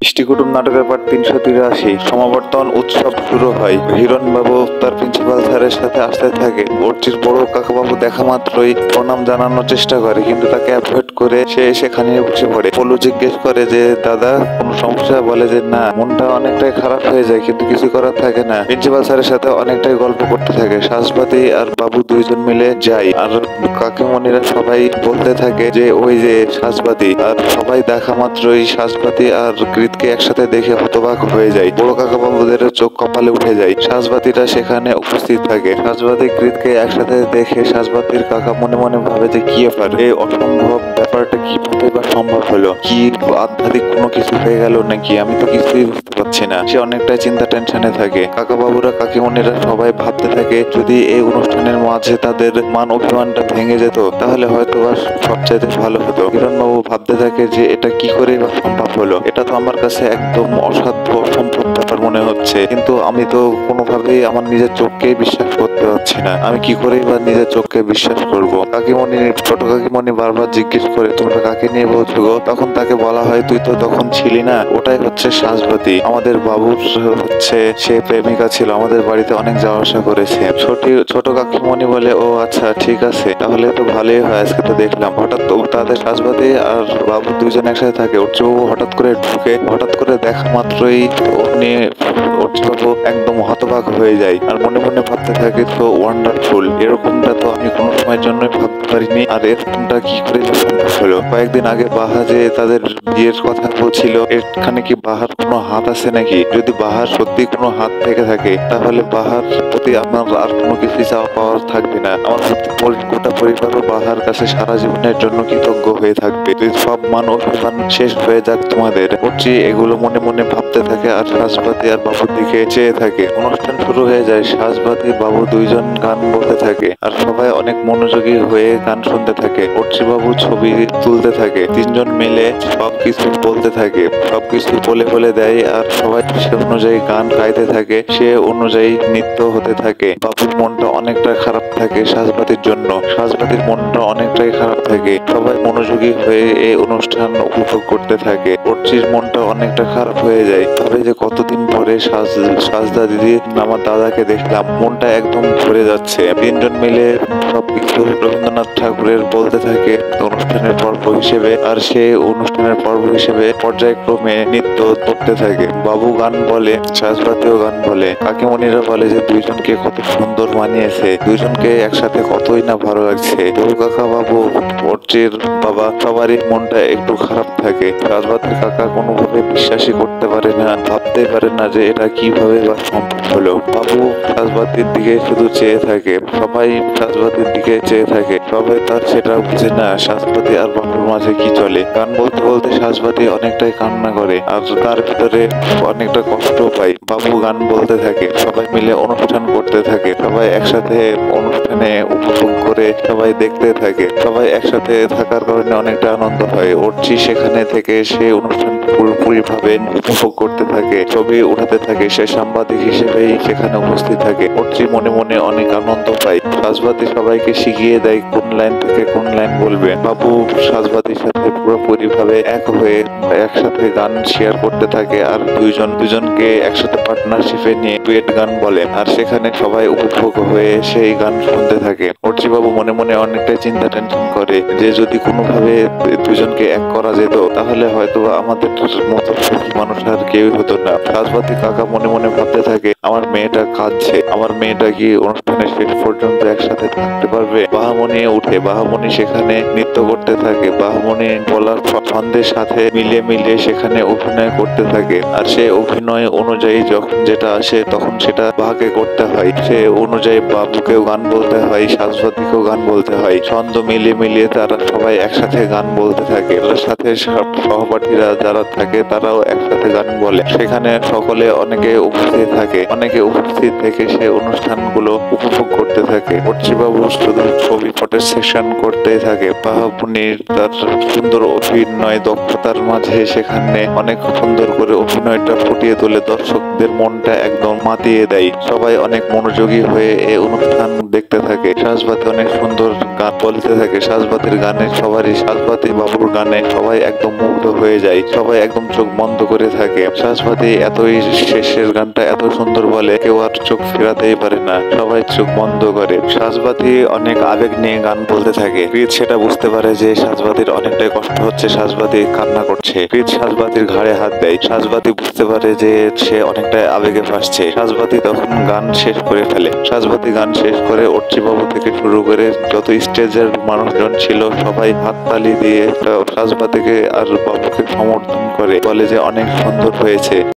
ইষ্টিকুটুম নাটকের পার্ট 383 সমাবর্তন উৎসব শুরু হয়। হিরণবাবু তার প্রিন্সিপাল স্যারের সাথে আসতে থাকে। অর্চির বড় কাকাবাবু দেখা মাত্রই প্রণাম জানানোর চেষ্টা করে, কিন্তু তাকে অ্যাভয়েড করে সে সেখানে বসে পড়ে। পলু জিজ্ঞেস করে যে দাদা কোনো সমস্যা, বলে যে না, মনটা অনেকটাই খারাপ হয়ে যায়, কিন্তু কিছু করার থাকে না। প্রিন্সিপাল স্যারের সাথে অনেকটাই গল্প করতে থাকে। সাজবাতি আর বাবু দুইজন মিলে যায়, আর কাকিমণিরা সবাই বলতে থাকে যে ওই যে সাজবাতি, আর সবাই দেখা মাত্রই সাজবাতি আর কৃতকে একসাথে দেখে হতবাক হয়ে যায়। বড় কাকা বাবুদের চোখ কপালে উঠে যায়। সাজবাতিটা সেখানে উপস্থিত থাকে। সাজবাতি কৃতকে একসাথে দেখে সাজবাতির কাকা মনে মনে ভাবে যে কি ব্যাপার, এই অসম্ভব ব্যাপারটা কিভাবে বা সম্ভব হলো, কি আধ্যাত্মিক কোনো কিছু হয়ে গেল নাকি, আমি তো কিছুই বুঝতে পারছি না। সে অনেকটাই চিন্তা টেনশনে থাকে। কাকা বাবুরা কাকিমণিরা সবাই ভাবতে থাকে যদি এই অনুষ্ঠানের মাঝে তাদের মান অভিমানটা ভেঙে যেত তাহলে হয়তো বা সবচাইতে ভালো হতো। হিরণবাবু ভাবতে থাকে যে এটা কি করে বা সম্ভব হলো, এটা তো আমার কাছে একদম অসাধ্য অসম্ভব ব্যাপার মনে হচ্ছে, কিন্তু আমি তো কোনোভাবেই আমার নিজের চোখকেই বিশ্বাস করতে পারছি না। আমি কি করেই বা নিজের চোখকে বিশ্বাস করব? কাকিমণি, ছোট কাকিমণি বারবার জিজ্ঞেস করে তোমরা কাকে নিয়ে বলছো গো? তখন তাকে বলা হয় তুই তো তখন ছিলি না, ওটাই হচ্ছে সাজবাতি, আমাদের বাবুর হচ্ছে সে প্রেমিকা ছিল, আমাদের বাড়িতে অনেক যাওয়া আসা করেছে। ছোট কাকিমণি বলে ও আচ্ছা ঠিক আছে, তাহলে তো ভালোই হয়, আজকে তো দেখলাম। হঠাৎ তাদের সাজবাতি আর বাবু দুইজন একসাথে থাকে। অর্চিবাবু হঠাৎ করে ঢুকে, হঠাৎ করে দেখা মাত্রই উনি অর্চিবাবু একদম হতবাক হয়ে যায়, আর মনে মনে ভাবতে থাকে তো ওয়ান্ডারফুল, এরকমটা তো আমি কোনো সময়ের জন্যই ভাবতে পারিনি, আর এরকমটা কি করে সম্ভব হলো? কয়েকদিন আগে বাহা যে তাদের বিয়ের কথা বলছিল, এখানে কি বাহার কোনো হাত আছে নাকি? যদি বাহার সত্যি কোনো হাত থেকে থাকে তাহলে বাহার প্রতি আপনার আর কোনো কিছু চাওয়া পাওয়ার থাকবে না। আমার গোটা পরিবারও বাহার কাছে সারা জীবনের জন্য কৃতজ্ঞ হয়ে থাকবে। সব মান অভিমান শেষ হয়ে যাক তোমাদের। অর্চি এগুলো মনে মনে ভাবতে থাকে আর সাজবাতি আর বাবুর দিকে চেয়ে থাকে। অনুষ্ঠান শুরু হয়ে যায়। সাজবাতি বাবু দুইজন গান বলতে থাকে, আর সবাই অনেক মনোযোগী হয়ে গান শুনতে থাকে। অর্চি বাবু ছবি তুলতে থাকে। তিনজন মিলে সবকিছু বলতে থাকে, সবকিছু বলে বলে দেয়, আর সবাই সে অনুযায়ী গান গাইতে থাকে, সে অনুযায়ী নৃত্য হতে থাকে। বাবুর মনটা অনেকটা খারাপ থাকে সাজবাতির জন্য, সাজবাতির মনটা অনেকটাই খারাপ থাকে। সবাই মনোযোগী হয়ে এই অনুষ্ঠান উপভোগ করতে থাকে। অর্চির মনটা অনেকটা খারাপ হয়ে যায়, তবে যে কতদিন পরে সাজদা দিদি আমার দাদাকে দেখলাম, মনটা একদম ভরে যাচ্ছে। তিনজন মিলে সবকিছু রবীন্দ্রনাথ ঠাকুরের বলতে থাকে অনুষ্ঠানের পর্ব হিসেবে, আর সেই অনুষ্ঠানের পর্ব হিসেবে পর্যায়ক্রমে নৃত্য করতে থাকে। বাবু গান বলে, সাজবাতিও গান বলে। কাকিমণিরা বলে যে দুইজনকে কত সুন্দর মানিয়েছে, দুইজনকে একসাথে কতই না ভালো লাগছে। বড় কাকা বাবু, অর্চির বাবা, সবারই মনটা একটু খারাপ থাকে। সাজবাতির কাকা কোনোভাবে বিশ্বাসই করতে পারে না, ভাবতেই পারে না যে এটা কিভাবে বা সম্ভব হলো। বাবু সাজবাতির দিকে শুধু চেয়ে থাকে, সবাই সাজবাতির দিকে চেয়ে থাকে, সবাই তার সেটা বুঝে না সাজবাতি আর বাবুর মাঝে কি চলে। গান বলতে বলতে সাজবাতি অনেকটাই কান্না করে, আর তার ভিতরে অনেকটা কষ্ট পায়। বাবু গান বলতে থাকে, সবাই মিলে অনুষ্ঠান করতে থাকে, সবাই একসাথে অনুষ্ঠানে উপভোগ করে সবাই দেখতে থাকে। সবাই একসাথে থাকার কারণে অনেকটা আনন্দ হয়। অর্চি সেখানে থেকে সে অনুষ্ঠান পুরোপুরি ভাবে উপভোগ করতে থাকে, ছবি উঠাতে থাকে, সে সাংবাদিক হিসেবেই সেখানে উপস্থিত থাকে। অর্চি মনে মনে অনেক আনন্দ পায়। সাজবাতি সবাইকে শিখিয়ে দেয় কোন লাইন থেকে কোন লাইন বলবে। বাবু সাজবাতির সাথে পুরোপুরি ভাবে এক হয়ে একসাথে গান শেয়ার করতে থাকে, আর দুজনকে একসাথে পার্টনারশিপে নিয়ে ডুয়েট গান বলে, আর সেখানে সবাই উপভোগ হয়ে সেই গান শুনতে থাকে। অর্চি বাবু মনে মনে অনেকটাই চিন্তা টেনশন করে যে যদি কোনোভাবে দুজনকে এক করা যেত তাহলে হয়তো আমাদের মতো সুখী মানুষ আর কেউই হতো না। সাজবাতি কাকা মনে মনে ভাবতে থাকে আমার মেয়েটা কাঁদছে, আমার মেয়েটা কি অনুষ্ঠানের শেষ পর্যন্ত একসাথে থাকতে পারবে? বাহামণি উঠে, বাহামণি সেখানে নৃত্য করতে থাকে, বাহামণি বলার ছন্দের সাথে মিলিয়ে মিলিয়ে সেখানে অভিনয় করতে থাকে, আর সে অভিনয় অনুযায়ী যখন যেটা আসে তখন সেটা বাহাকে করতে হয়। সে অনুযায়ী বাবুকেও গান বলতে হয়, সাজবাতিকেও গান বলতে হয়। ছন্দ মিলিয়ে মিলিয়ে তারা সবাই একসাথে গান বলতে থাকে। তার সাথে সহপাঠীরা যারা থাকে তারাও একসাথে গান বলে। সেখানে সকলে অনেকে উপস্থিত থাকে, অনেকে উপস্থিত থেকে সে অনুষ্ঠানগুলো উপভোগ করতে থাকে। অর্চিবাবু শুধু ছবি ফটো সেশন করতেই থাকে। বাহামণির তার সুন্দর অভিনয় দক্ষতার মাঝে সেখানে অনেক সুন্দর করে অভিনয়টা ফুটিয়ে তোলে, দর্শকদের মনটা একদম মাতিয়ে দেয়। সবাই অনেক মনোযোগী হয়ে এই অনুষ্ঠান দেখতে থাকে। সাজবাতি অনেক সুন্দর গান বলতে থাকে, সাজবাতির গানে সবারই, সাজবাতি বাবুর গানে সবাই একদম মুগ্ধ হয়ে যায়, সবাই একদম চোখ বন্ধ করে থাকে। সাজবাতি এতই শেষের গানটা এত সুন্দর বলে কেউ আর চোখ ফেরাতেই পারে না, সবাই চোখ বন্ধ করে। সাজবাতি অনেক আবেগ নিয়ে গান বলতে থাকে। প্রীত সেটা বুঝতে পারে যে সাজবাতির অনেকটাই কষ্ট হচ্ছে, সাজবাতি কান্না করছে। প্রীত সাজবাতির ঘাড়ে হাত দেয়। সাজবাতি বুঝতে পারে যে সে অনেকটাই আবেগে ভাসছে। সাজবাতি তখন গান শেষ করে ফেলে। সাজবাতি গান শেষ করে অর্চি বাবু থেকে শুরু করে যত স্টেজের মানুষজন ছিল সবাই হাততালি দিয়ে সাজবাতিকে আর বাবুকে সমর্থন করে, বলে যে অনেক সুন্দর হয়েছে।